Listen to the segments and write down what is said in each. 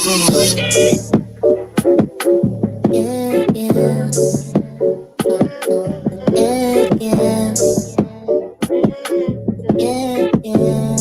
Yeah, yeah, yeah, yeah, yeah, yeah.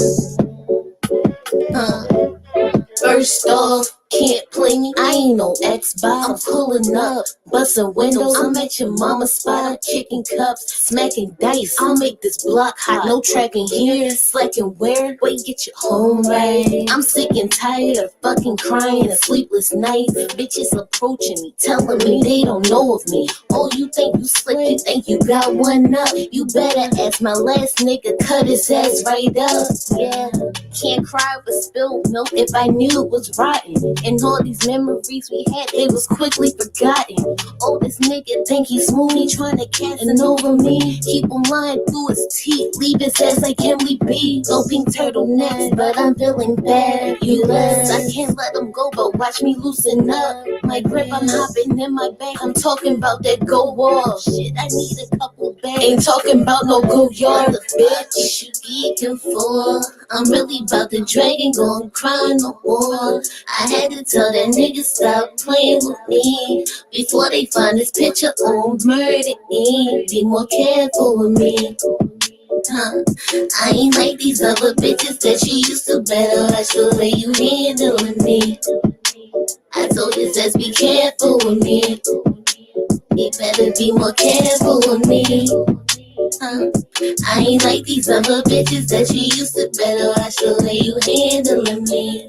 First off, can't play me, I ain't no Xbox. I'm pulling up, busting windows. I'm at your mama's spot, kicking cups, smacking dice. I'll make this block hot, no trapping here, slacking where? Wait, get your home right. I'm sick and tired of fucking crying and sleepless nights. Bitches approaching me, telling me they don't know of me. Oh, you think you slick, you think you got one up. You better ask my last nigga, cut his ass right up. Yeah. Can't cry over spilled milk if I knew it was rotten. And all these memories we had, they was quickly forgotten. Oh, this nigga think he's smooth, he tryna cast it over me. Keep him lying through his teeth, leave his ass like can we be? No pink turtlenecks, but I'm feeling bad. You left, I can't let him go, but watch me loosen up. My grip, I'm hopping in my bag. I'm talking about that go wall. Shit, I need a couple bags. Ain't talking about no go yard, bitch. You geeking for? I'm really about the dragon, gon' cry no more. I had to tell that nigga stop playing with me before they find this picture on murder me. Be more careful with me. I ain't like these other bitches that you used to better watch the way you handling me. I told you just be careful with me. You better be more careful with me. I ain't like these other bitches that you used to better watch the way you handling me.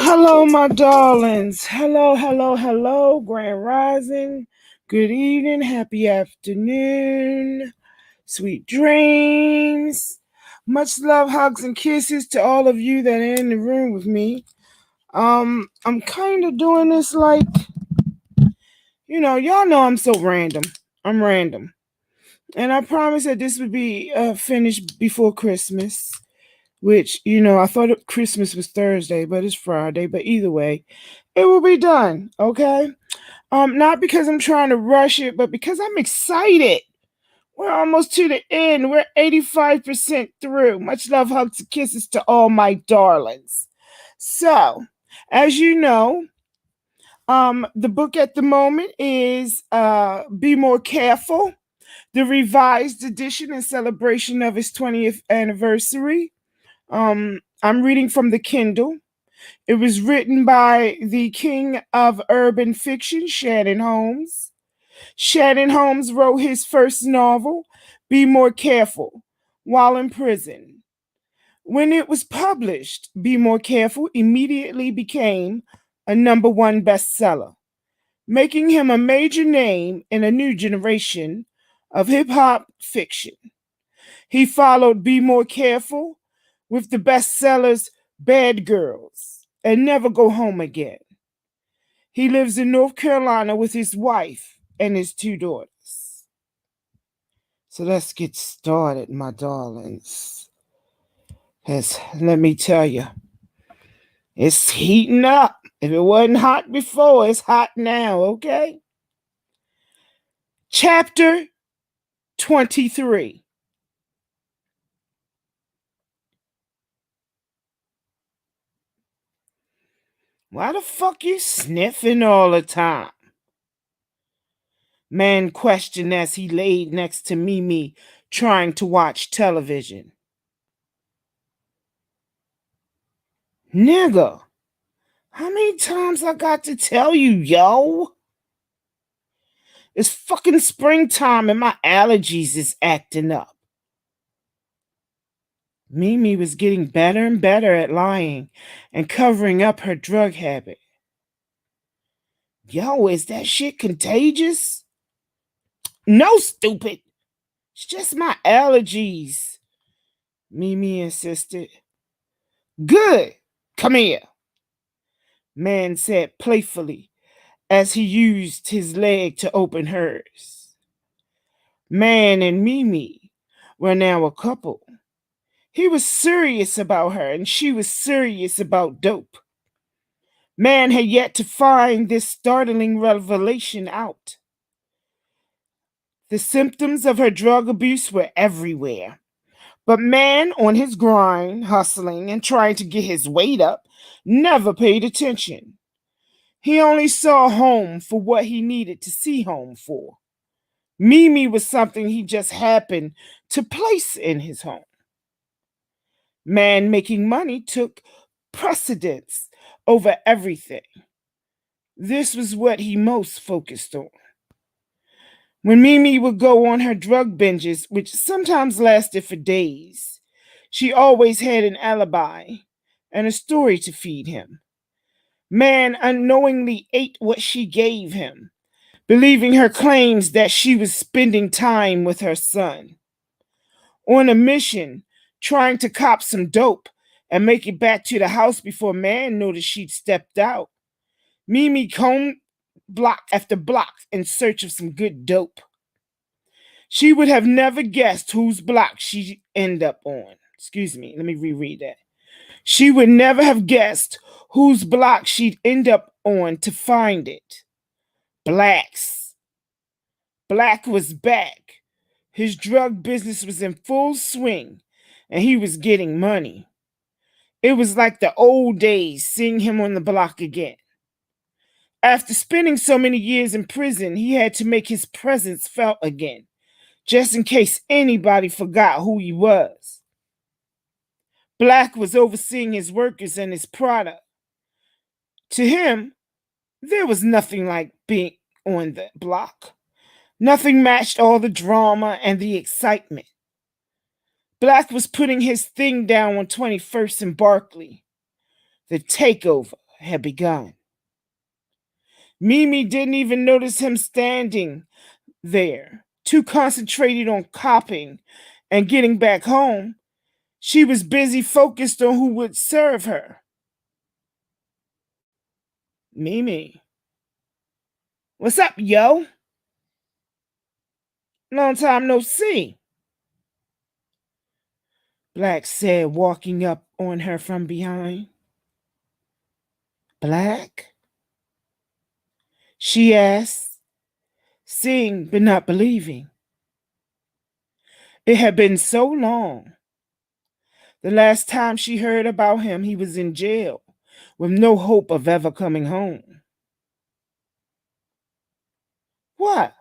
Hello, my darlings. Hello, Grand Rising. Good evening, happy afternoon, sweet dreams. Much love, hugs, and kisses to all of you that are in the room with me. I'm kind of doing this like, y'all know I'm so random. I'm random. And I promised that this would be finished before Christmas, which, I thought Christmas was Thursday, but it's Friday. But either way, it will be done, okay? Not because I'm trying to rush it, but because I'm excited. We're almost to the end. We're 85% through. Much love, hugs, and kisses to all my darlings. So, as you know, the book at the moment is Be More Careful, the revised edition in celebration of its 20th anniversary. I'm reading from the Kindle. It was written by the king of urban fiction, Shannon Holmes. Shannon Holmes wrote his first novel, Be More Careful, while in prison. When it was published, Be More Careful immediately became a #1 bestseller, making him a major name in a new generation of hip hop fiction. He followed Be More Careful with the bestsellers Bad Girls and Never Go Home Again. He lives in North Carolina with his wife and his 2 daughters. So let's get started, my darlings. Let me tell you, it's heating up. If it wasn't hot before, it's hot now, okay? Chapter 23. Why the fuck you sniffing all the time? Man questioned as he laid next to Mimi, trying to watch television. Nigga, how many times I got to tell you, yo? It's fucking springtime and my allergies is acting up. Mimi was getting better and better at lying and covering up her drug habit. Yo, is that shit contagious? No, stupid. It's just my allergies, Mimi insisted. Good. Come here, man said playfully as he used his leg to open hers. Man and Mimi were now a couple. He was serious about her, and she was serious about dope. Man had yet to find this startling revelation out. The symptoms of her drug abuse were everywhere. But man, on his grind, hustling and trying to get his weight up, never paid attention. He only saw home for what he needed to see home for. Mimi was something he just happened to place in his home. Man making money took precedence over everything. This was what he most focused on. When Mimi would go on her drug binges, which sometimes lasted for days, she always had an alibi and a story to feed him. Man unknowingly ate what she gave him, believing her claims that she was spending time with her son. On a mission, trying to cop some dope and make it back to the house before man noticed she'd stepped out, Mimi combed block after block in search of some good dope. She would have never guessed whose block she'd end up on. Excuse me, let me reread that. She would never have guessed whose block she'd end up on to find it. Black's. Black was back. His drug business was in full swing, and he was getting money. It was like the old days seeing him on the block again. After spending so many years in prison, he had to make his presence felt again, just in case anybody forgot who he was. Black was overseeing his workers and his product. To him, there was nothing like being on the block. Nothing matched all the drama and the excitement. Black was putting his thing down on 21st and Barkley. The takeover had begun. Mimi didn't even notice him standing there, too concentrated on copping and getting back home. She was busy focused on who would serve her. Mimi. What's up, yo? Long time no see. Black said, walking up on her from behind. Black? She asked, seeing but not believing. It had been so long. The last time she heard about him, he was in jail, with no hope of ever coming home. What?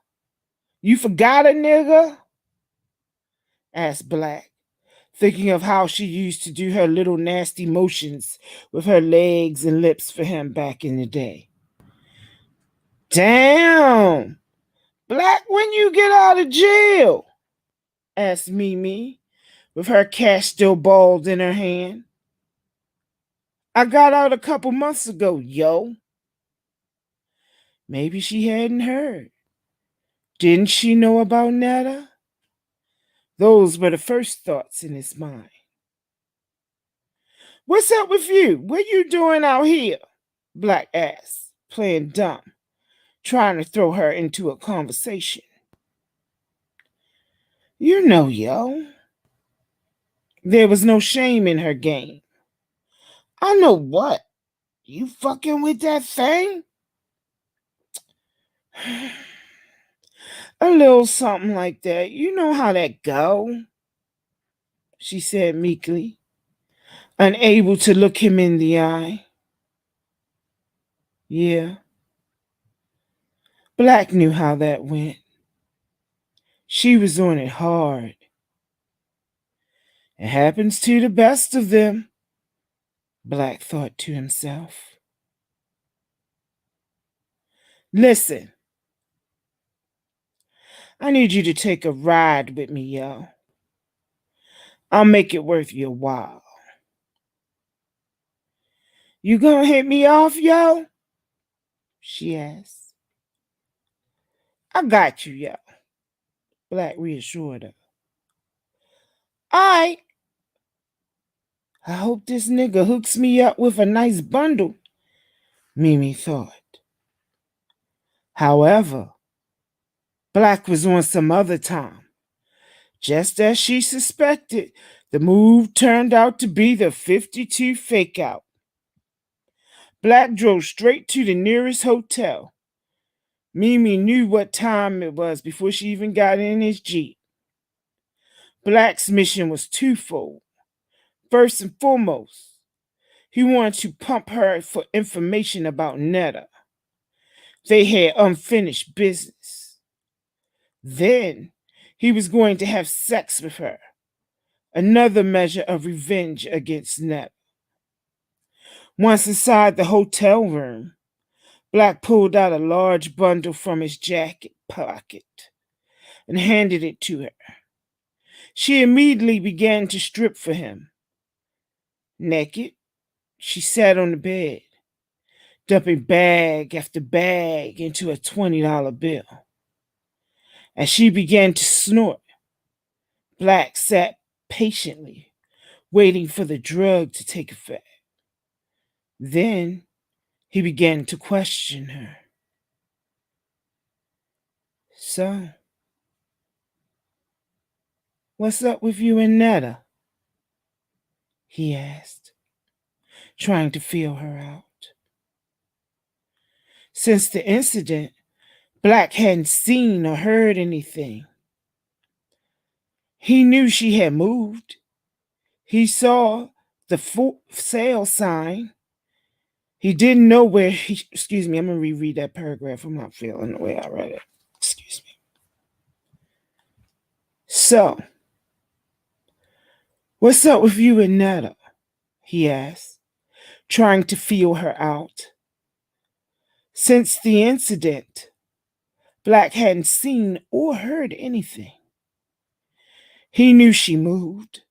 You forgot a nigga? Asked Black, thinking of how she used to do her little nasty motions with her legs and lips for him back in the day. Damn! Black, when you get out of jail? Asked Mimi, with her cash still balled in her hand. I got out a couple months ago, yo. Maybe she hadn't heard. Didn't she know about Netta? Those were the first thoughts in his mind. What's up with you? What you doing out here? Black asked, playing dumb, trying to throw her into a conversation. You know, yo. There was no shame in her game. I know what? You fucking with that thing? A little something like that. You know how that go, she said meekly, unable to look him in the eye. Yeah. Black knew how that went. She was on it hard. It happens to the best of them, Black thought to himself. Listen, I need you to take a ride with me, yo. I'll make it worth your while. You gonna hit me off, yo? She asked. I got you, yo, Black reassured her. I hope this nigga hooks me up with a nice bundle, Mimi thought. However, Black was on some other time. Just as she suspected, the move turned out to be the 52 fakeout. Black drove straight to the nearest hotel. Mimi knew what time it was before she even got in his Jeep. Black's mission was twofold. First and foremost, he wanted to pump her for information about Netta. They had unfinished business. Then he was going to have sex with her, another measure of revenge against Netta. Once inside the hotel room, Black pulled out a large bundle from his jacket pocket and handed it to her. She immediately began to strip for him. Naked, she sat on the bed, dumping bag after bag into a $20 bill. As she began to snort, Black sat patiently, waiting for the drug to take effect. Then he began to question her. So, what's up with you and Netta? He asked, trying to feel her out. Since the incident, Black hadn't seen or heard anything. He knew she had moved. He saw the for sale sign. He didn't know where excuse me, I'm going to reread that paragraph. I'm not feeling the way I read it. Excuse me. So, what's up with you and Netta? He asked, trying to feel her out. Since the incident, Black hadn't seen or heard anything. He knew she moved.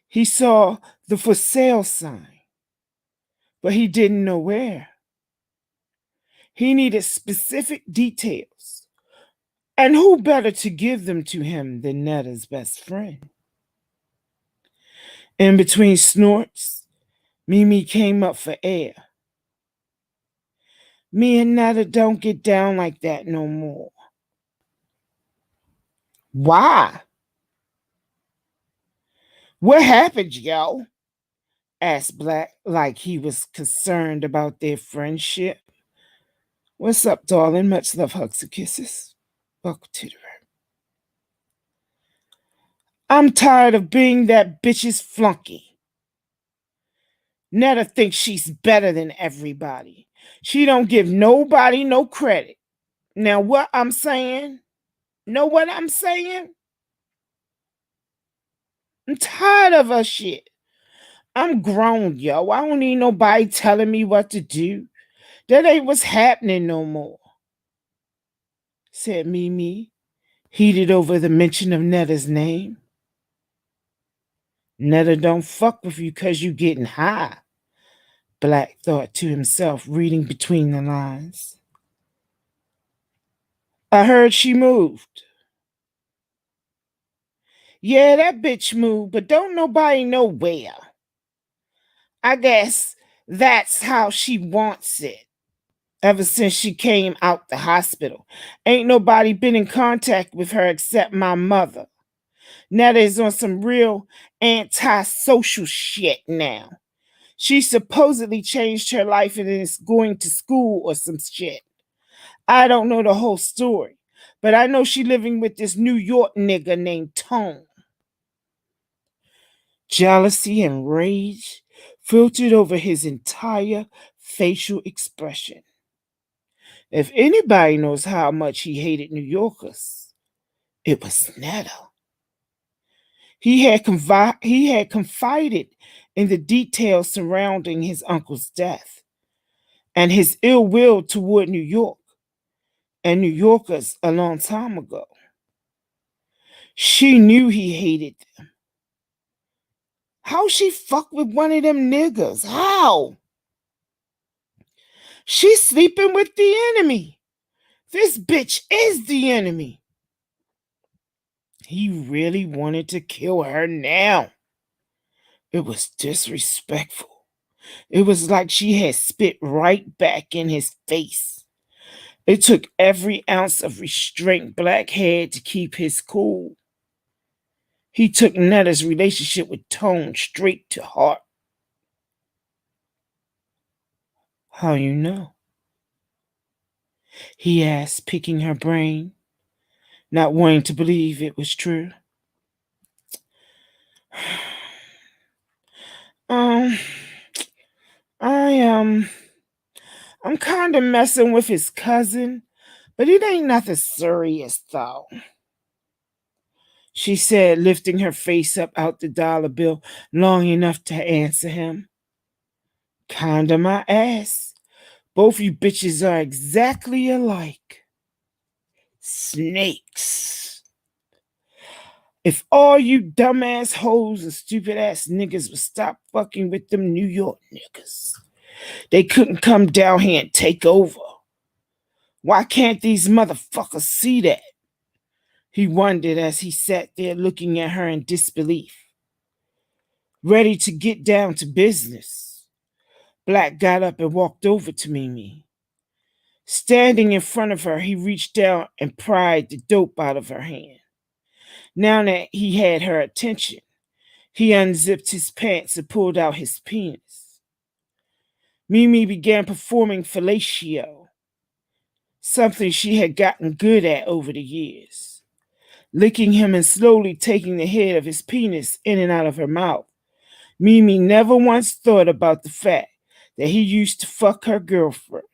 He saw the for sale sign, but he didn't know where. He needed specific details, and who better to give them to him than Netta's best friend? In between snorts, Mimi came up for air. Me and Netta don't get down like that no more. Why? What happened, yo? Asked Black like he was concerned about their friendship. What's up, darling? Much love, hugs, and kisses. Welcome to the room. I'm tired of being that bitch's flunky. Netta thinks she's better than everybody. She don't give nobody no credit. Now what I'm saying? Know what I'm saying? I'm tired of her shit. I'm grown, yo. I don't need nobody telling me what to do. That ain't what's happening no more, said Mimi, heated over the mention of Netta's name. Netta don't fuck with you 'cause you getting high, Black thought to himself, reading between the lines. I heard she moved. Yeah, that bitch moved, but don't nobody know where. I guess that's how she wants it. Ever since she came out the hospital, ain't nobody been in contact with her except my mother. Netta is on some real antisocial shit now. She supposedly changed her life and is going to school or some shit. I don't know the whole story, but I know she living with this New York nigga named Tone. Jealousy and rage filtered over his entire facial expression. If anybody knows how much he hated New Yorkers, it was Netta. He had confided in the details surrounding his uncle's death and his ill will toward New York and New Yorkers a long time ago. She knew he hated them. How she fuck with one of them niggas? How? She's sleeping with the enemy. This bitch is the enemy. He really wanted to kill her now. It was disrespectful. It was like she had spit right back in his face. It took every ounce of restraint Black had to keep his cool. He took Netta's relationship with Tone straight to heart. How you know? He asked, picking her brain, not wanting to believe it was true. Um, I I'm kinda messing with his cousin, but it ain't nothing serious though, she said, lifting her face up out the dollar bill long enough to answer him. Kinda my ass. Both you bitches are exactly alike. Snakes. If all you dumbass hoes and stupid ass niggas would stop fucking with them New York niggas, they couldn't come down here and take over. Why can't these motherfuckers see that? He wondered as he sat there looking at her in disbelief. Ready to get down to business, Black got up and walked over to Mimi. Standing in front of her, he reached down and pried the dope out of her hand. Now that he had her attention, he unzipped his pants and pulled out his penis. Mimi began performing fellatio, something she had gotten good at over the years, licking him and slowly taking the head of his penis in and out of her mouth. Mimi never once thought about the fact that he used to fuck her girlfriend.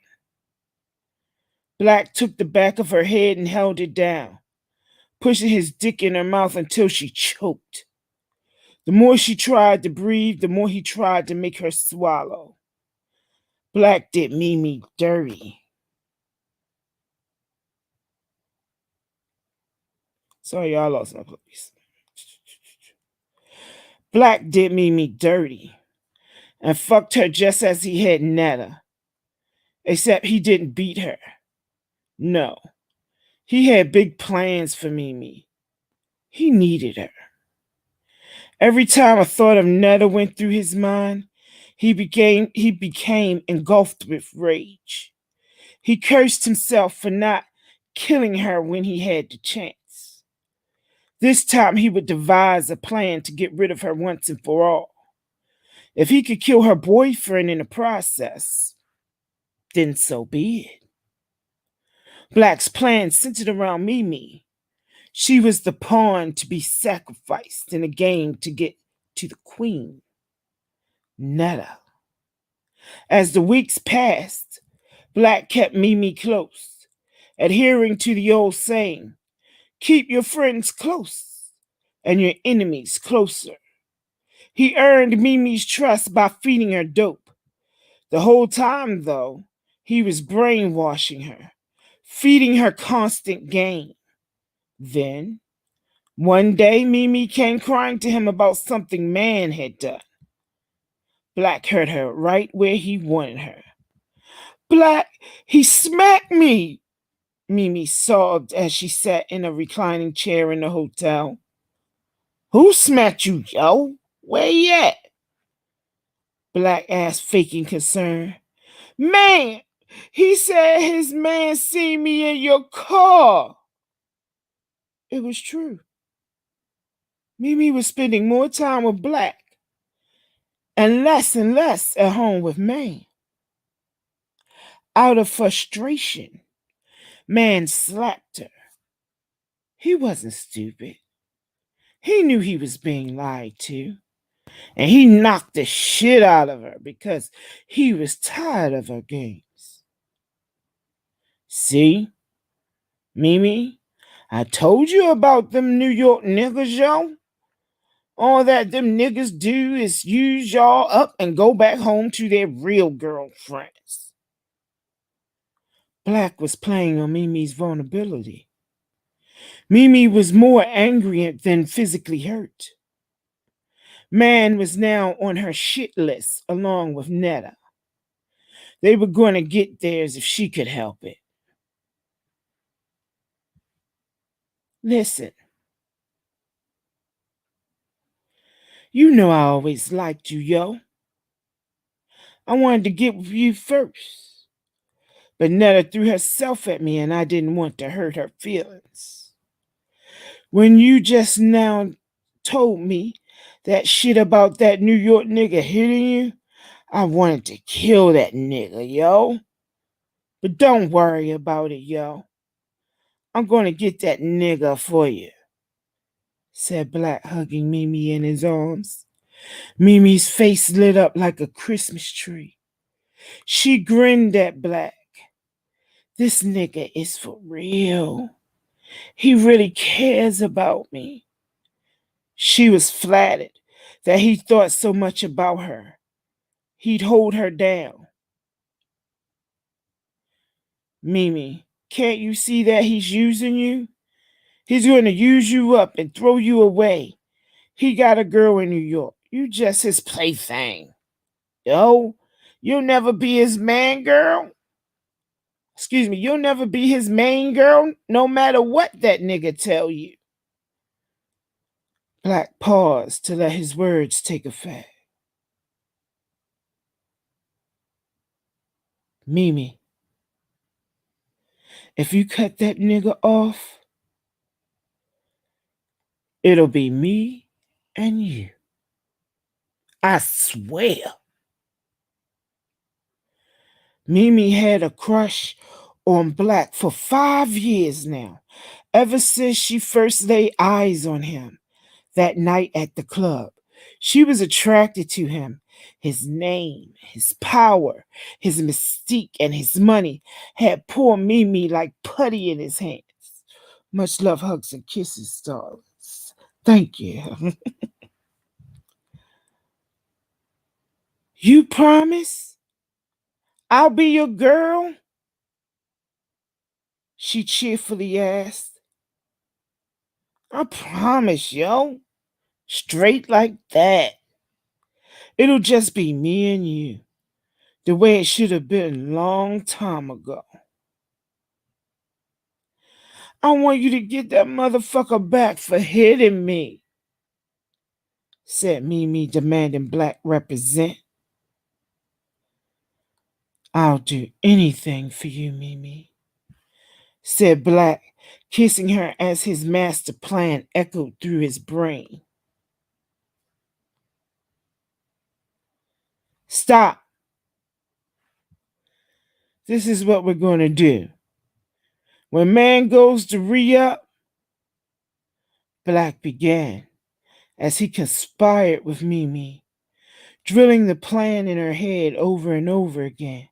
Black took the back of her head and held it down, pushing his dick in her mouth until she choked. The more she tried to breathe, the more he tried to make her swallow. Black did Mimi dirty. Sorry, y'all lost my place. Black did Mimi dirty and fucked her just as he had Netta. Except he didn't beat her. No, he had big plans for Mimi. He needed her. Every time a thought of Netta went through his mind, he became engulfed with rage. He cursed himself for not killing her when he had the chance. This time he would devise a plan to get rid of her once and for all. If he could kill her boyfriend in the process, then so be it. Black's plan centered around Mimi. She was the pawn to be sacrificed in a game to get to the queen, Netta. As the weeks passed, Black kept Mimi close, adhering to the old saying, keep your friends close and your enemies closer. He earned Mimi's trust by feeding her dope. The whole time, though, he was brainwashing her, feeding her constant game. Then, one day, Mimi came crying to him about something Man had done. Black hurt her right where he wanted her. Black, he smacked me, Mimi sobbed as she sat in a reclining chair in the hotel. Who smacked you, yo? Where you at? Black asked, faking concern. Man, he said his man seen me in your car. It was true. Mimi was spending more time with Black and less at home with Man. Out of frustration, Man slapped her. He wasn't stupid. He knew he was being lied to, and he knocked the shit out of her because he was tired of her games. See, Mimi, I told you about them New York niggas, yo. All that them niggas do is use y'all up and go back home to their real girlfriends. Black was playing on Mimi's vulnerability. Mimi was more angry than physically hurt. Man was now on her shit list along with Netta. They were going to get theirs if she could help it. Listen, you know I always liked you, yo. I wanted to get with you first. But Netta threw herself at me and I didn't want to hurt her feelings. When you just now told me that shit about that New York nigga hitting you, I wanted to kill that nigga, yo. But don't worry about it, yo. I'm gonna get that nigga for you, said Black, hugging Mimi in his arms. Mimi's face lit up like a Christmas tree. She grinned at Black. This nigga is for real. He really cares about me. She was flattered that he thought so much about her. He'd hold her down. Mimi, can't you see that he's using you? He's going to use you up and throw you away. He got a girl in New York. You just his plaything. Yo, you'll never be his man, girl. Excuse me, you'll never be his main girl, no matter what that nigga tell you. Black paused to let his words take effect. Mimi, if you cut that nigga off, it'll be me and you. I swear. Mimi had a crush on Black for 5 years now, ever since she first laid eyes on him that night at the club. She was attracted to him. His name, his power, his mystique, and his money had poor Mimi like putty in his hands. Much love, hugs, and kisses, darlings. Thank you. You promise? I'll be your girl? She cheerfully asked. I promise, yo. Straight like that. It'll just be me and you. The way it should have been a long time ago. I want you to get that motherfucker back for hitting me, said Mimi, demanding Black represent. I'll do anything for you, Mimi, said Black, kissing her as his master plan echoed through his brain. Stop. This is what we're going to do. When man goes to re-up, Black began as he conspired with Mimi, drilling the plan in her head over and over again,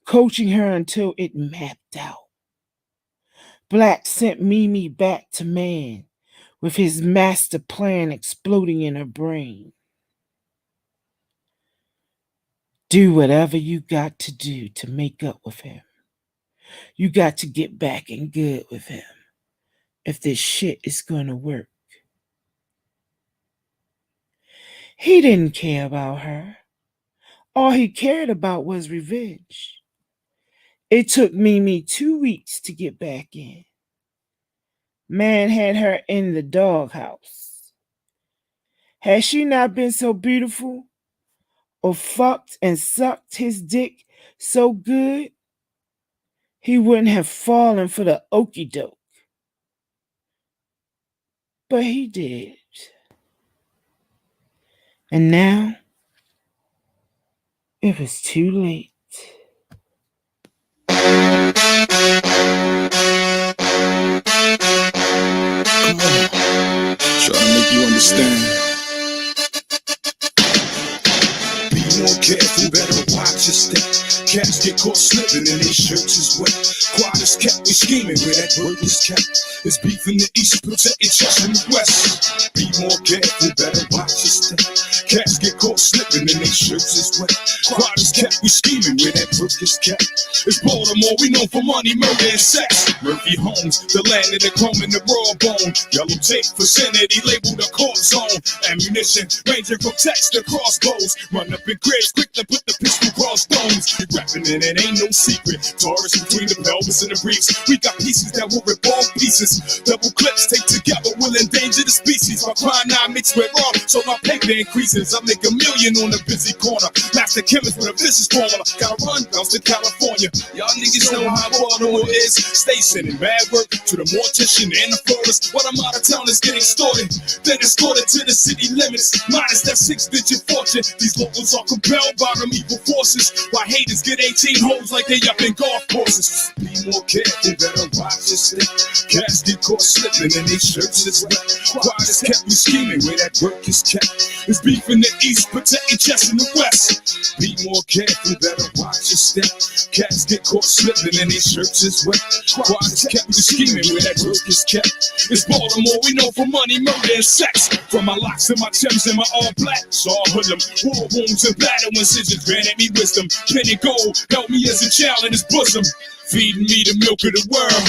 coaching her until it mapped out. Black sent Mimi back to man with his master plan exploding in her brain. Do whatever you got to do to make up with him. You got to get back in good with him if this shit is going to work. He didn't care about her. All he cared about was revenge. It took Mimi 2 weeks to get back in. Man had her in the doghouse. Had she not been so beautiful, or fucked and sucked his dick so good, he wouldn't have fallen for the okie doke. But he did. And now, it was too late. Come on, try to make you understand. Be more careful, better watch your step. Cats get caught slipping and their shirts is wet. Quiet is kept, we scheming where that work is kept. It's beef in the east, protect your chest in the west. Be more careful, better watch your step. Cats get caught slipping and their shirts is wet. Quiet is kept, we scheming where that work is kept. It's Baltimore, we known for money, murder, and sex. Murphy Homes, the land of the chrome and the raw bone. Yellow tape, vicinity labeled a court zone. Ammunition, ranging from text to crossbows. Run up in cribs, quick to put the pistol cross stones. We rapping and it ain't no secret. Taurus between the pelvis and the briefs. We got pieces that will rip all pieces. Double clips take together will endanger the species. My crime now mixed with raw, so my paper increases. I make $1 million million on the busy corner. Master chemist with a business formula. Gotta run, bounce to California. Y'all niggas know how Baltimore is. Stay sending bad work to the mortician and the florist. What I'm out of town is getting extorted. Then escorted to the city limits. Minus that 6-digit fortune. These locals are compelled by them evil forces. While haters get 18 holes like they up in golf courses. Be more careful, better watch your step. Cats get caught slipping and they shirts is wet. Quiet is kept me scheming where that work is kept. It's beef in the east, protecting chest in the west. Be more careful, better watch your step. Cats get caught slipping and they shirts is wet. Quiet is kept me scheming where that work is kept. It's Baltimore, we know for money, murder, and sex. From my locks and my gems and my all black, saw hoodlum, war wounds and battle incisions granted me wisdom. Penny gold helped me as a child in his bosom. Feeding me the milk of the world.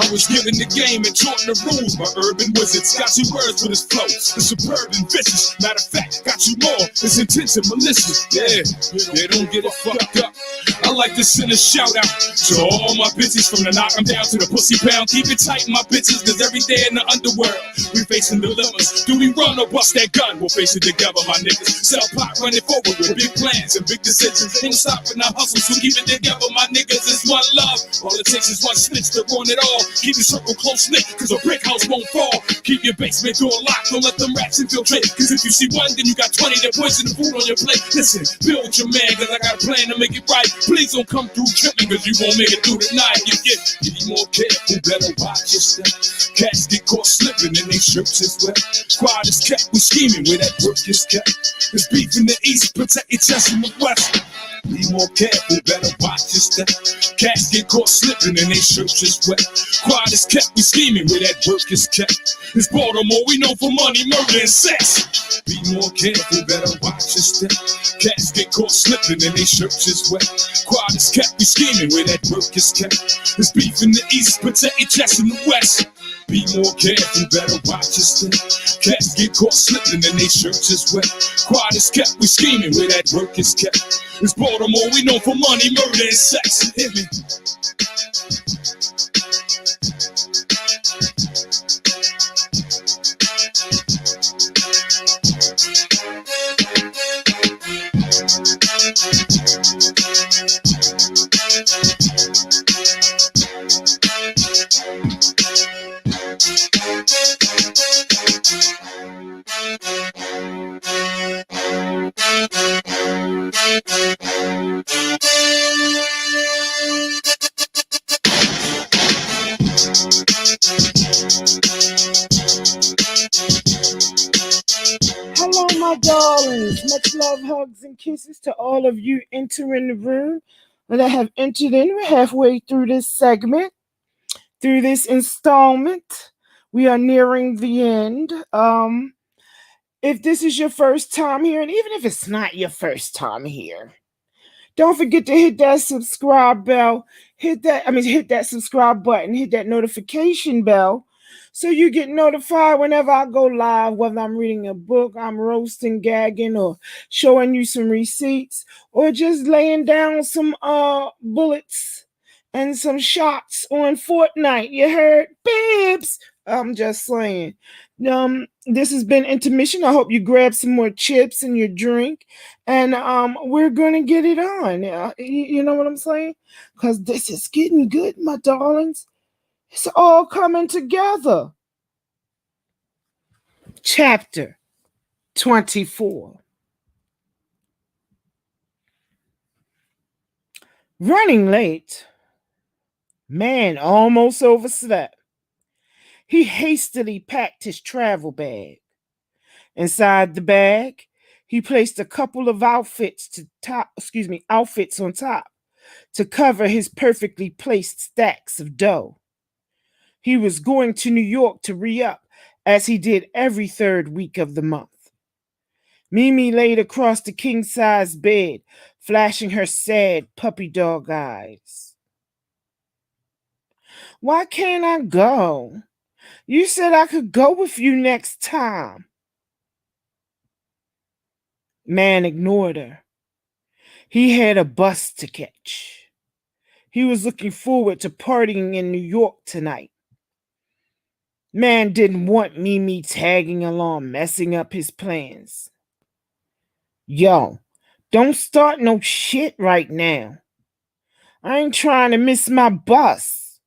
I was given the game and taught the rules. My urban wizards got you words with his flow. The suburban vicious. Matter of fact, got you more. It's intense and malicious. Yeah, they don't get it fucked up. I like to send a shout out to all my bitches from the knock 'em down to the pussy pound. Keep it tight, my bitches, cause every day in the underworld we facing dilemmas. Do we run or bust that gun? We'll face it together, my niggas. Sell pot running forward with big plans and big decisions. Ain't stopping our hustle, so keep it together, my niggas. It's one love. All it takes is one snitch to ruin it all. Keep your circle close knit, cause a brick house won't fall. Keep your basement door locked, don't let them rats infiltrate. Cause if you see one, then you got 20 that poison the food on your plate. Listen, build your man, cause I got a plan to make it right. Please don't come through tripping, cause you won't make it through the night. You get more careful, better watch your step. Cats get caught slipping and they shirts is wet. Quiet is kept, we scheming where that work is kept. It's beef in the east, protect your chest in the west. Be more careful, better watch your step. Cats get caught slipping and they shirts is wet. Quiet is kept, we scheming where that work is kept. It's Baltimore, we know for money, murder, and sex. Be more careful, better watch your step. Cats get caught slipping and they shirts is wet. Quiet is kept, we scheming where that work is kept. It's beef in the east, protect your chest in the west. Be more careful, better watch your step. Cats get caught slipping and they shirts is wet. Quiet is kept, we scheming where that work is kept. It's Baltimore, we know for money, murder, and sex. Hit me. Hello, my darlings. Much love, hugs, and kisses to all of you entering the room that have entered in. We're halfway through this segment, through this installment. We are nearing the end. If this is your first time here, and even if it's not your first time here, don't forget to hit that subscribe bell. Hit that subscribe button. Hit that notification bell so you get notified whenever I go live, whether I'm reading a book, I'm roasting, gagging, or showing you some receipts, or just laying down some bullets and some shots on Fortnite. You heard? Babes! I'm just saying. This has been intermission. I hope you grab some more chips in your drink, and we're gonna get it on. You know what I'm saying? Because this is getting good, my darlings. It's all coming together. Chapter 24. Running late. Man almost overslept. He hastily packed his travel bag. Inside the bag, he placed a couple of outfits on top to cover his perfectly placed stacks of dough. He was going to New York to re-up, as he did every third week of the month. Mimi laid across the king-size bed, flashing her sad puppy dog eyes. Why can't I go? You said I could go with you next time. Man ignored her. He had a bus to catch. He was looking forward to partying in New York tonight. Man didn't want Mimi tagging along, messing up his plans. Yo, don't start no shit right now. I ain't trying to miss my bus.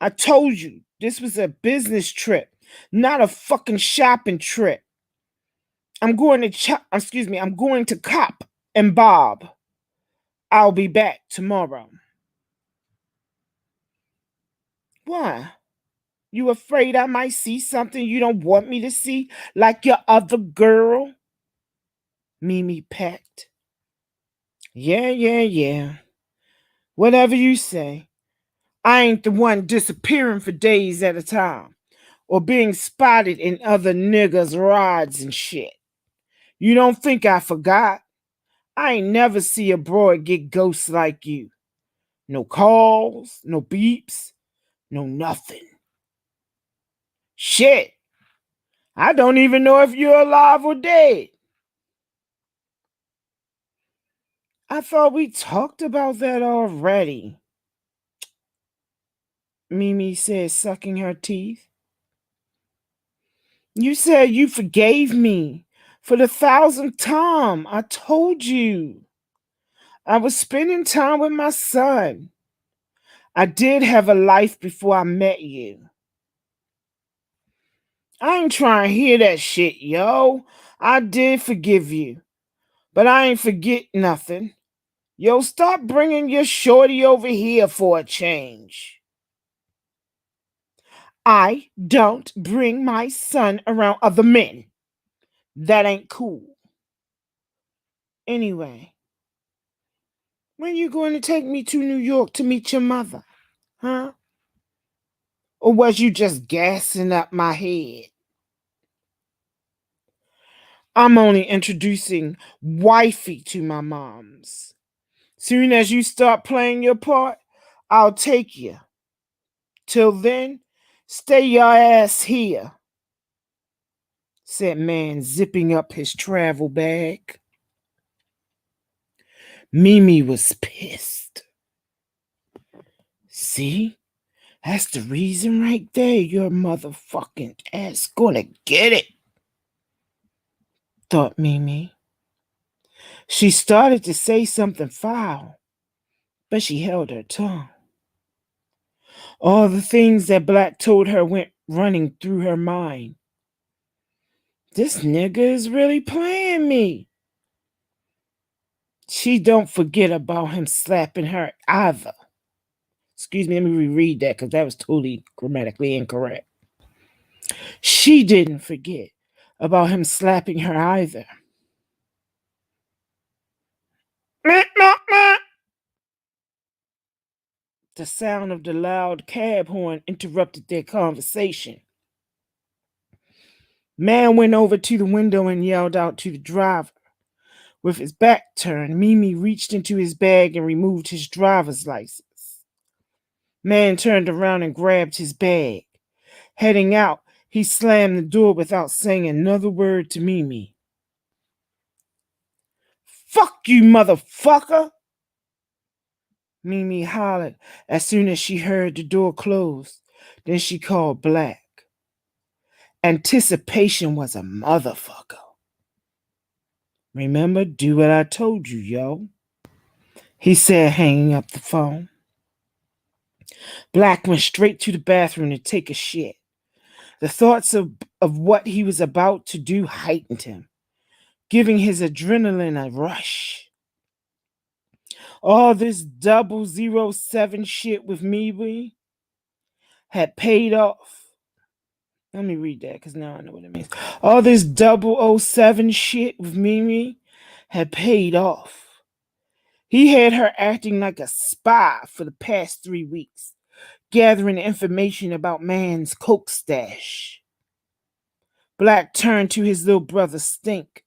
I told you this was a business trip, not a fucking shopping trip. I'm going to Cop and Bob. I'll be back tomorrow. Why? You afraid I might see something you don't want me to see, like your other girl? Mimi pecked. Yeah. Whatever you say. I ain't the one disappearing for days at a time or being spotted in other niggas' rides and shit. You don't think I forgot? I ain't never see a broad get ghosts like you. No calls, no beeps, no nothing. Shit. I don't even know if you're alive or dead. I thought we talked about that already, Mimi said, sucking her teeth. You said you forgave me for the 1,000th time. I told you. I was spending time with my son. I did have a life before I met you. I ain't trying to hear that shit, yo. I did forgive you, but I ain't forget nothing. Yo, stop bringing your shorty over here for a change. I don't bring my son around other men. That ain't cool. Anyway, when you going to take me to New York to meet your mother? Huh? Or was you just gassing up my head? I'm only introducing wifey to my moms. Soon as you start playing your part, I'll take you. Till then, stay your ass here, said man, zipping up his travel bag. Mimi was pissed. See? That's the reason right there your motherfucking ass gonna get it, thought Mimi. She started to say something foul, but she held her tongue. All the things that Black told her went running through her mind. This nigga is really playing me. She don't forget about him slapping her either. Excuse me, let me reread that because that was totally grammatically incorrect. She didn't forget about him slapping her either. The sound of the loud cab horn interrupted their conversation. Man went over to the window and yelled out to the driver. With his back turned, Mimi reached into his bag and removed his driver's license. Man turned around and grabbed his bag. Heading out, he slammed the door without saying another word to Mimi. Fuck you, motherfucker! Mimi hollered as soon as she heard the door close. Then she called Black. Anticipation was a motherfucker. Remember, do what I told you, yo, he said, hanging up the phone. Black went straight to the bathroom to take a shit. The thoughts of what he was about to do heightened him, giving his adrenaline a rush. All this 007 shit with Mimi had paid off. Let me read that because now I know what it means. All this 007 shit with Mimi had paid off. He had her acting like a spy for the past 3 weeks, gathering information about man's coke stash. Black turned to his little brother Stink.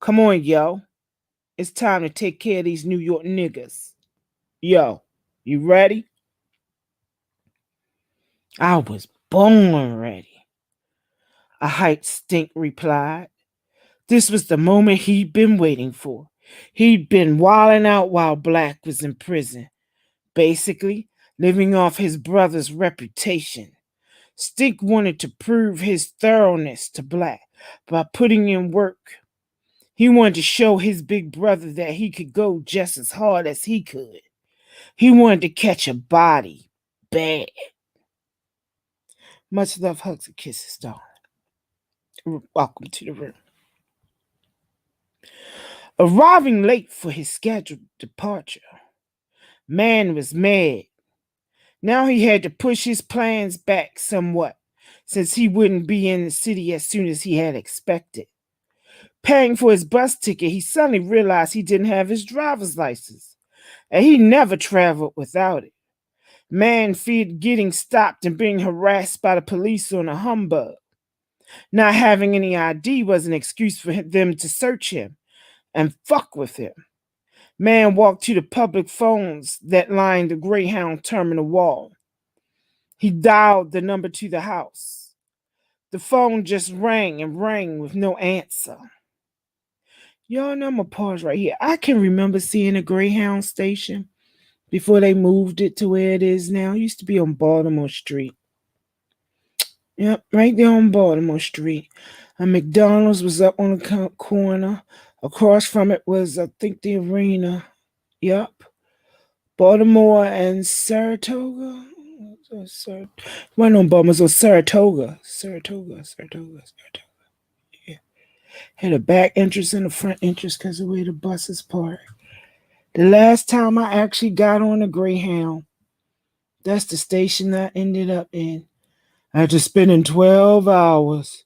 Come on, yo. It's time to take care of these New York niggas. Yo, you ready? I was born ready, a hyped Stink replied. This was the moment he'd been waiting for. He'd been wilding out while Black was in prison, basically living off his brother's reputation. Stink wanted to prove his thoroughness to Black by putting in work. He wanted to show his big brother that he could go just as hard as he could. He wanted to catch a body bad. Much love, hugs, and kisses, darling. Welcome to the room. Arriving late for his scheduled departure, man was mad. Now he had to push his plans back somewhat, since he wouldn't be in the city as soon as he had expected. Paying for his bus ticket, he suddenly realized he didn't have his driver's license, and he never traveled without it. Man feared getting stopped and being harassed by the police on a humbug. Not having any ID was an excuse for them to search him and fuck with him. Man walked to the public phones that lined the Greyhound terminal wall. He dialed the number to the house. The phone just rang and rang with no answer. Y'all know, I'm going to pause right here. I can remember seeing a Greyhound station before they moved it to where it is now. It used to be on Baltimore Street. Yep, right there on Baltimore Street. A McDonald's was up on the corner. Across from it was, I think, the arena. Yep. Baltimore and Saratoga. One on Baltimore, so Saratoga. Saratoga. Yeah. Had a back entrance and a front entrance because of where the buses park. The last time I actually got on a Greyhound, that's the station I ended up in. After spending 12 hours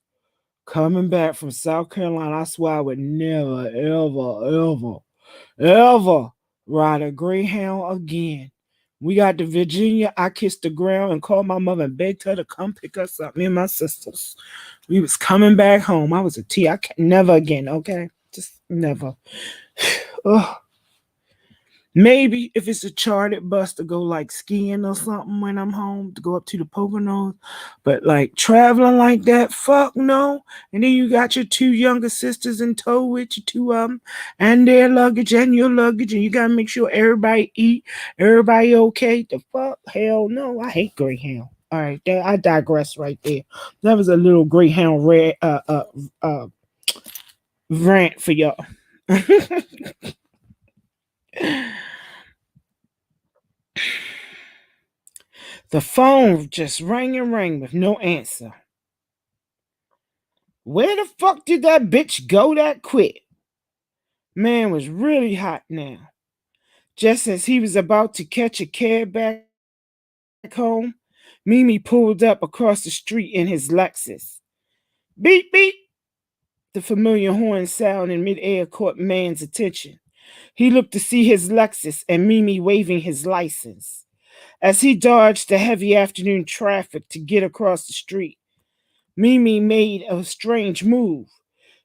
coming back from South Carolina, I swear I would never, ever ride a Greyhound again. We got to Virginia. I kissed the ground and called my mother and begged her to come pick us up, me and my sisters. We was coming back home. I was a T. I can't, never again, okay? Just never. Ugh. Maybe if it's a chartered bus to go like skiing or something when I'm home, to go up to the Poconos. But like traveling like that, fuck no. And then you got your two younger sisters in tow with you, two of them, and their luggage and your luggage, and you gotta make sure everybody eat, everybody okay. The fuck? Hell no. I hate Greyhound. All right, I digress right there. That was a little Greyhound rant for y'all. The phone just rang and rang with no answer. Where the fuck did that bitch go that quick? Man was really hot now. Just as he was about to catch a cab back home, Mimi pulled up across the street in his Lexus. Beep, beep. The familiar horn sound in midair caught man's attention. He looked to see his Lexus and Mimi waving his license. As he dodged the heavy afternoon traffic to get across the street, Mimi made a strange move.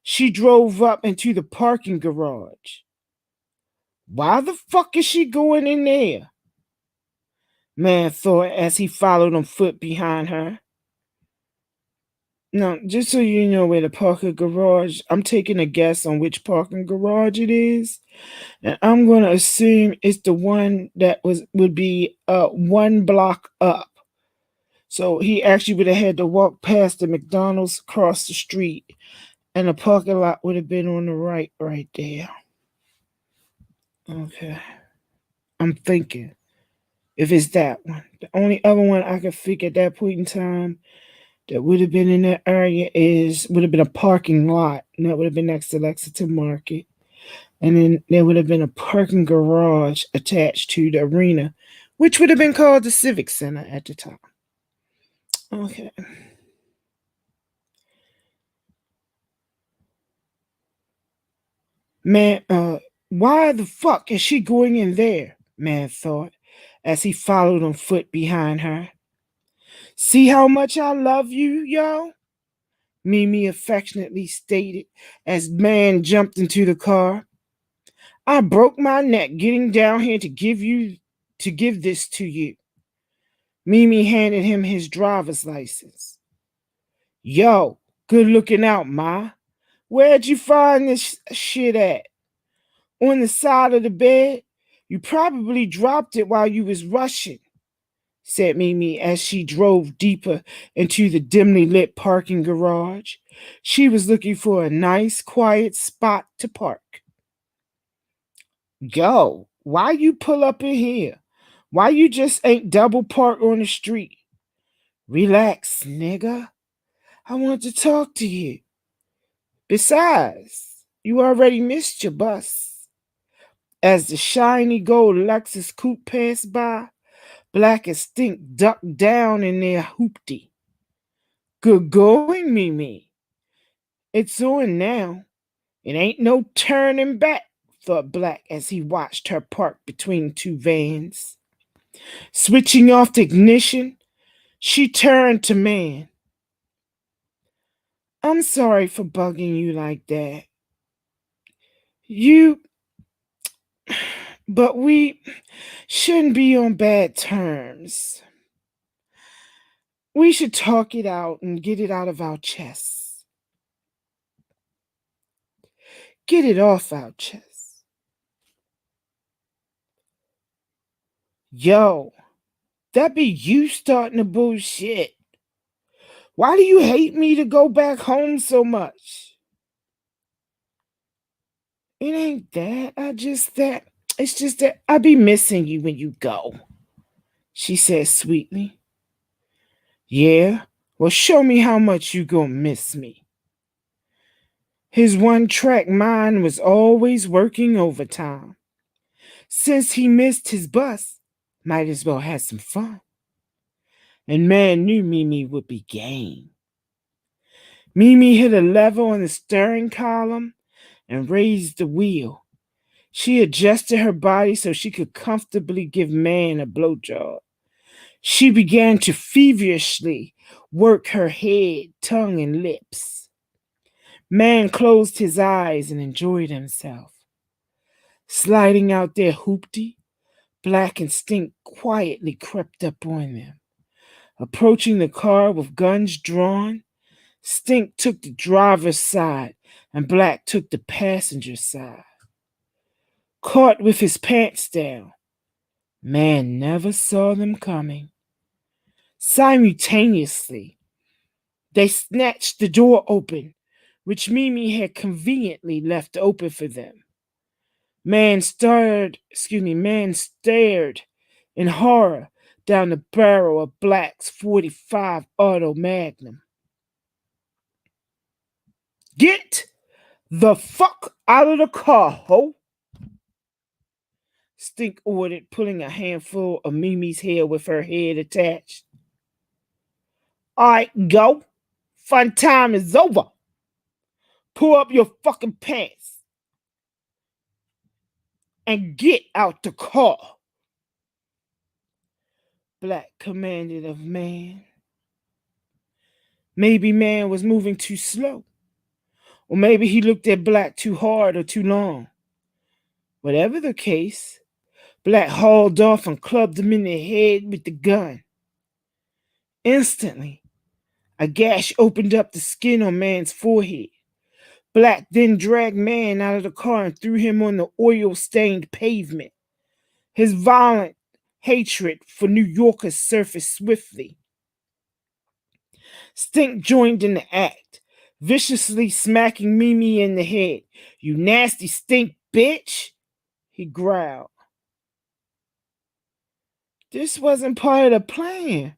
She drove up into the parking garage. Why the fuck is she going in there? Man thought as he followed on foot behind her. Now, just so you know where the parking garage, I'm taking a guess on which parking garage it is. And I'm going to assume it's the one that would be 1 block up. So he actually would have had to walk past the McDonald's across the street, and the parking lot would have been on the right there. Okay. I'm thinking if it's that one. The only other one I could think at that point in time that would have been in that area would have been a parking lot, and that would have been next to Lexington Market. And then there would have been a parking garage attached to the arena, which would have been called the Civic Center at the time. Okay. Man, why the fuck is she going in there? Man thought as he followed on foot behind her. See how much I love you, yo? Mimi affectionately stated as man jumped into the car. I broke my neck getting down here to give this to you. Mimi handed him his driver's license. Yo, good looking out, ma. Where'd you find this shit at? On the side of the bed? You probably dropped it while you was rushing. said Mimi as she drove deeper into the dimly lit parking garage. She was looking for a nice, quiet spot to park. Yo, why you pull up in here? Why you just ain't double park on the street? Relax, nigga. I want to talk to you. Besides, you already missed your bus. As the shiny gold Lexus coupe passed by, Black and Stink ducked down in their hoopty. Good going, Mimi. It's on now. It ain't no turning back, thought Black as he watched her park between two vans. Switching off the ignition, she turned to Man. I'm sorry for bugging you like that. You. But we shouldn't be on bad terms. We should talk it out and get it out of our chests. Get it off our chests. Yo, that be you starting the bullshit. Why do you hate me to go back home so much? It ain't that. It's just that I be missing you when you go, she said sweetly. Yeah? Well, show me how much you gonna miss me. His one-track mind was always working overtime. Since he missed his bus, might as well have some fun. And Man knew Mimi would be game. Mimi hit a lever on the steering column and raised the wheel. She adjusted her body so she could comfortably give Man a blowjob. She began to feverishly work her head, tongue, and lips. Man closed his eyes and enjoyed himself. Sliding out their hoopty, Black and Stink quietly crept up on them. Approaching the car with guns drawn, Stink took the driver's side and Black took the passenger side. Caught with his pants down, Man never saw them coming. Simultaneously, they snatched the door open, which Mimi had conveniently left open for them. Man stared in horror down the barrel of Black's .45 Auto Magnum. Get the fuck out of the car, ho! Stink ordered, pulling a handful of Mimi's hair with her head attached. All right, go. Fun time is over. Pull up your fucking pants and get out the car, Black commanded of Man. Maybe Man was moving too slow, or maybe he looked at Black too hard or too long. Whatever the case, Black hauled off and clubbed him in the head with the gun. Instantly, a gash opened up the skin on Man's forehead. Black then dragged Man out of the car and threw him on the oil-stained pavement. His violent hatred for New Yorkers surfaced swiftly. Stink joined in the act, viciously smacking Mimi in the head. You nasty stink bitch, he growled. This wasn't part of the plan.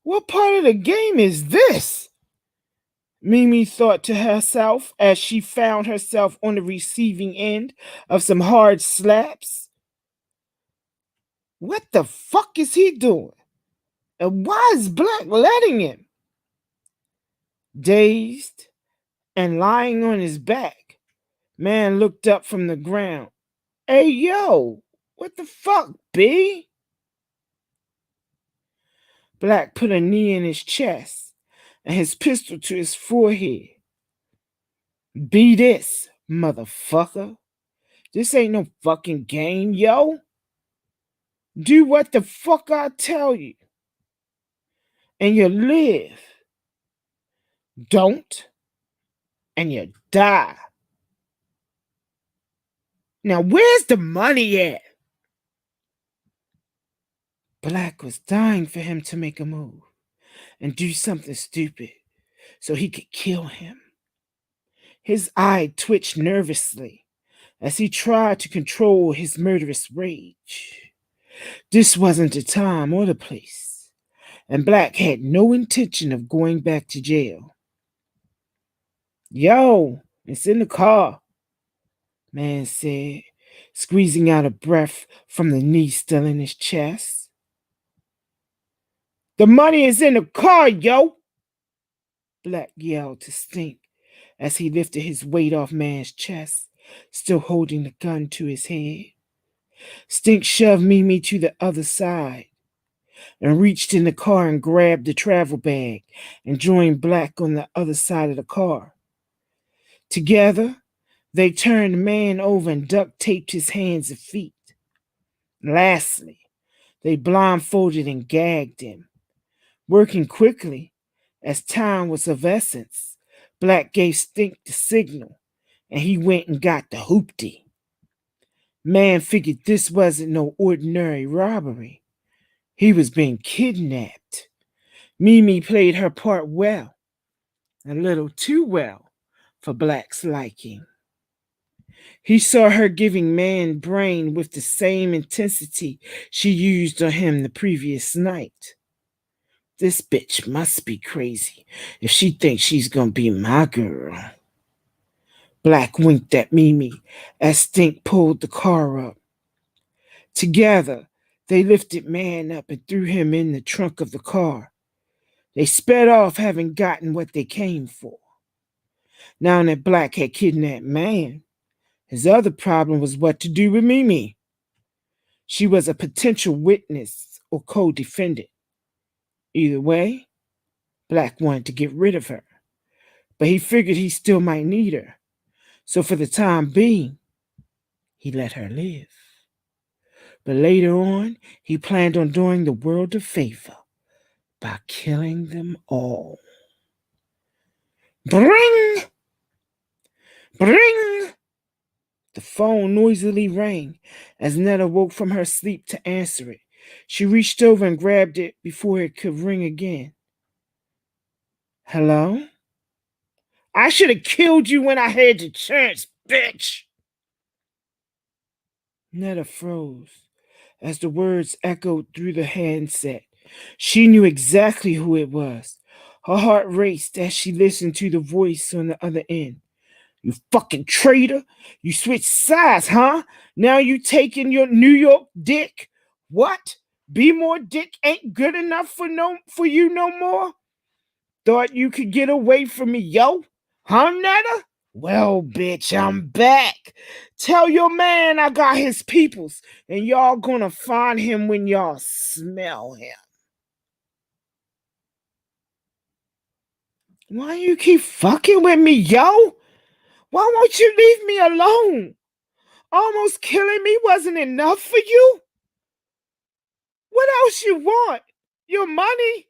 What part of the game is this? Mimi thought to herself as she found herself on the receiving end of some hard slaps. What the fuck is he doing? And why is Black letting him? Dazed and lying on his back, Man looked up from the ground. Hey, yo, what the fuck, B? Black put a knee in his chest and his pistol to his forehead. Be this, motherfucker. This ain't no fucking game, yo. Do what the fuck I tell you, and you live. Don't, and you die. Now, where's the money at? Black was dying for him to make a move and do something stupid so he could kill him. His eye twitched nervously as he tried to control his murderous rage. This wasn't the time or the place, and Black had no intention of going back to jail. Yo, it's in the car, man said, squeezing out a breath from the knee still in his chest. The money is in the car, yo! Black yelled to Stink as he lifted his weight off man's chest, still holding the gun to his head. Stink shoved Mimi to the other side and reached in the car and grabbed the travel bag and joined Black on the other side of the car. Together, they turned the man over and duct taped his hands and feet. Lastly, they blindfolded and gagged him. Working quickly, as time was of essence, Black gave Stink the signal, and he went and got the hoopty. Man figured this wasn't no ordinary robbery. He was being kidnapped. Mimi played her part well, a little too well for Black's liking. He saw her giving man brain with the same intensity she used on him the previous night. This bitch must be crazy if she thinks she's gonna be my girl. Black winked at Mimi as Stink pulled the car up. Together, they lifted man up and threw him in the trunk of the car. They sped off, having gotten what they came for. Now that Black had kidnapped man, his other problem was what to do with Mimi. She was a potential witness or co-defendant. Either way, Black wanted to get rid of her, but he figured he still might need her. So for the time being, he let her live. But later on, he planned on doing the world a favor by killing them all. Bring! Bring! The phone noisily rang as Netta woke from her sleep to answer it. She reached over and grabbed it before it could ring again. Hello? I should have killed you when I had the chance, bitch! Netta froze as the words echoed through the handset. She knew exactly who it was. Her heart raced as she listened to the voice on the other end. You fucking traitor! You switched sides, huh? Now you taking your New York dick? What? Be more dick ain't good enough for you no more? Thought you could get away from me, yo? Huh, Netta? Well, bitch, I'm back. Tell your man I got his peoples, and y'all gonna find him when y'all smell him. Why you keep fucking with me, yo? Why won't you leave me alone? Almost killing me wasn't enough for you? What else you want? Your money?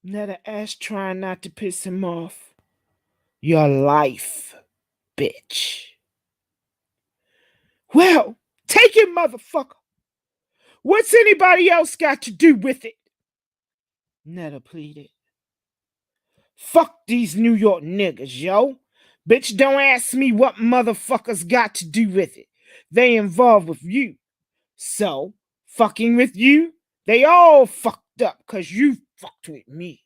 Netta asked, trying not to piss him off. Your life, bitch. Well, take it, motherfucker. What's anybody else got to do with it? Netta pleaded. Fuck these New York niggas, yo. Bitch, don't ask me what motherfuckers got to do with it. They involved with you. So, fucking with you, they all fucked up because you fucked with me.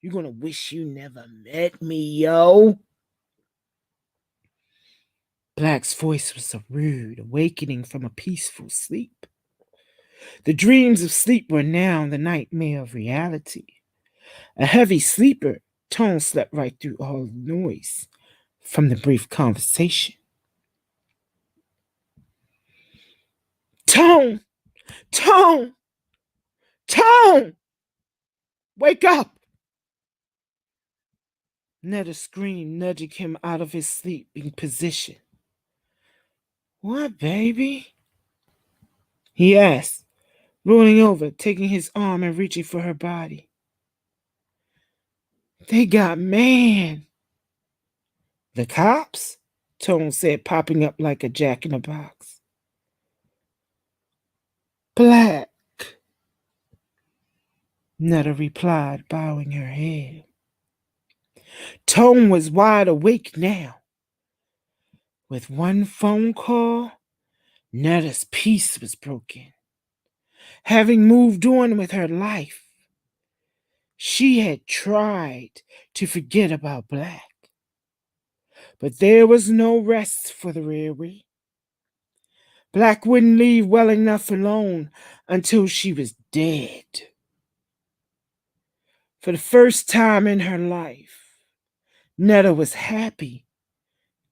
You're gonna wish you never met me, yo. Black's voice was a rude awakening from a peaceful sleep. The dreams of sleep were now the nightmare of reality. A heavy sleeper, Tone slept right through all the noise from the brief conversation. Tone! Tone! Tone! Wake up! Netta screamed, nudging him out of his sleeping position. What, baby? He asked, rolling over, taking his arm and reaching for her body. They got man. The cops? Tone said, popping up like a jack in a box. Black, Netta replied, bowing her head. Tone was wide awake now. With one phone call, Netta's peace was broken. Having moved on with her life, she had tried to forget about Black. But there was no rest for the weary. Black wouldn't leave well enough alone until she was dead. For the first time in her life, Netta was happy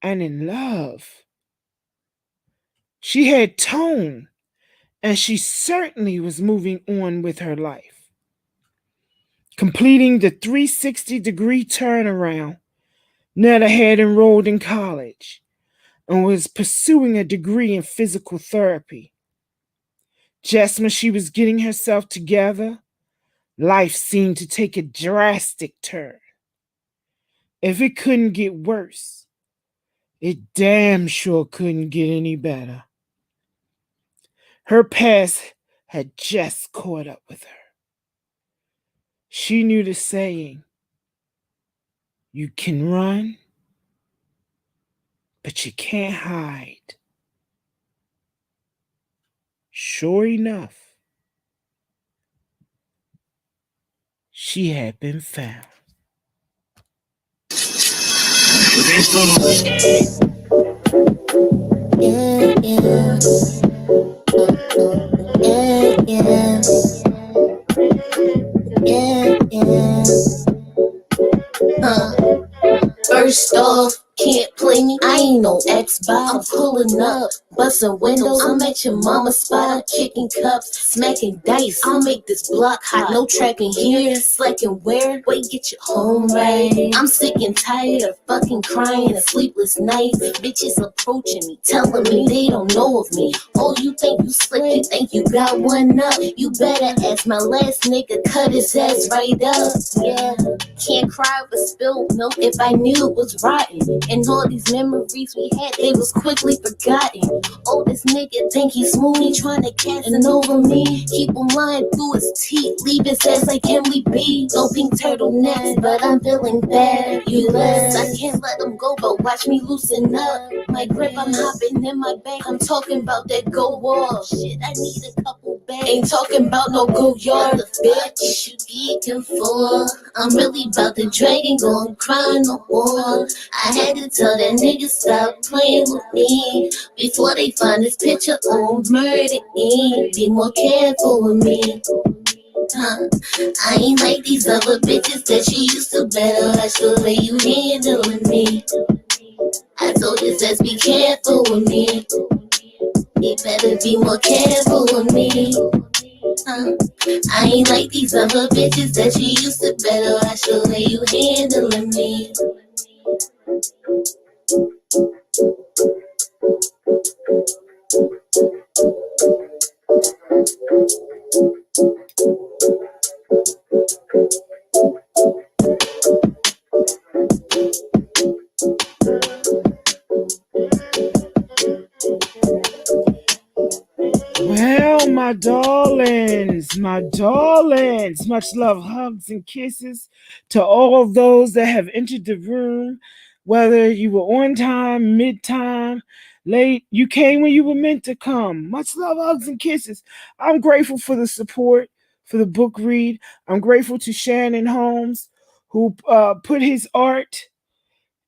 and in love. She had tone, and she certainly was moving on with her life. Completing the 360-degree turnaround, Netta had enrolled in college and was pursuing a degree in physical therapy. Just when she was getting herself together, life seemed to take a drastic turn. If it couldn't get worse, it damn sure couldn't get any better. Her past had just caught up with her. She knew the saying, you can run, but you can't hide. Sure enough, she had been found. Yeah, yeah. Yeah, yeah. Yeah, yeah. First off, can't play me, I ain't no Xbox. I'm pulling up, busting windows. I'm at your mama's spot, kicking cups, smacking dice. I'll make this block hot, no trapping here, slacking where? Wait, get your home right. I'm sick and tired of fucking crying and sleepless nights. Bitches approaching me, telling me they don't know of me. Oh, you think you slick, you think you got one up? You better ask my last nigga, cut his ass right up. Yeah, can't cry over spilled milk if I knew it was rotten. And all these memories we had, they was quickly forgotten. Oh, this nigga think he's smooth, he tryna cast it over me. Keep him lying through his teeth, leave his ass like Emily B. No pink turtlenecks, but I'm feeling bad. You left, I can't let him go, but watch me loosen up. My grip, I'm hopping in my bag. I'm talking about that go wall. Shit, I need a couple bags. Ain't talking about no go yard, bitch. You geeking for? I'm really about to drag and go and cry no more. I had to tell that nigga stop playing with me before they find this picture on murder me. Be more careful with me. I ain't like these other bitches that you used to better watch the way you handling me. I told you just be careful with me. You better be more careful with me. I ain't like these other bitches that you used to better watch the way you handling me. Well, my darlings, much love, hugs, and kisses to all of those that have entered the room, whether you were on time, mid-time, late, you came when you were meant to come. Much love, hugs, and kisses. I'm grateful for the support, for the book read. I'm grateful to Shannon Holmes, who put his art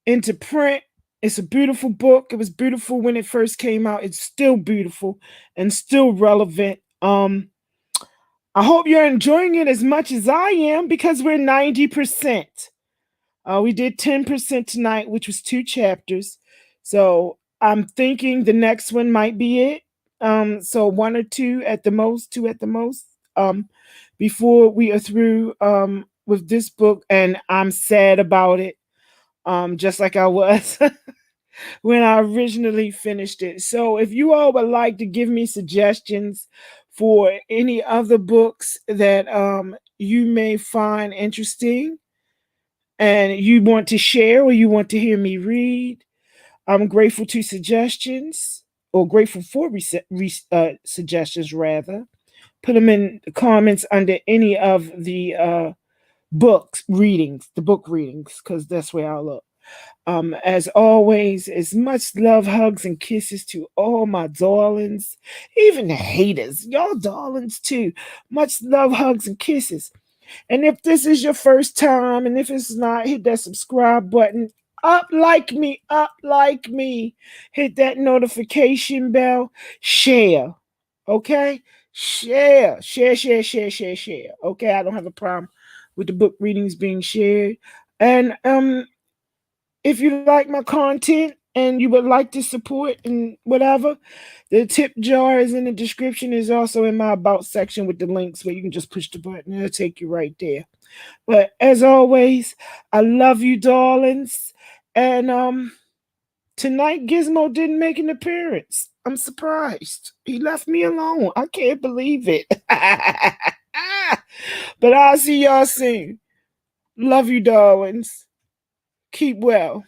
into print. It's a beautiful book. It was beautiful when it first came out. It's still beautiful and still relevant. I hope you're enjoying it as much as I am because we're 90%. We did 10% tonight, which was 2 chapters. So I'm thinking the next one might be it. So 1 or 2 at the most, 2 at the most, before we are through with this book. And I'm sad about it. Just like I was when I originally finished it. So if you all would like to give me suggestions for any other books that you may find interesting and you want to share or you want to hear me read, I'm grateful to suggestions, or grateful for suggestions rather. put them in the comments under any of the book readings, because that's where I'll look. As always, as much love, hugs, and kisses to all my darlings, even the haters. Y'all darlings too. Much love, hugs, and kisses. And if this is your first time, and if it's not, hit that subscribe button. Up like me. Hit that notification bell. Share. Okay? Share. Okay, I don't have a problem with the book readings being shared. And if you like my content and you would like to support and whatever, the tip jar is in the description. Is also in my about section with the links where you can just push the button and it'll take you right there. But as always, I love you, darlings. And tonight Gizmo didn't make an appearance. I'm surprised. He left me alone. I can't believe it. But I'll see y'all soon. Love you, darlings. Keep well.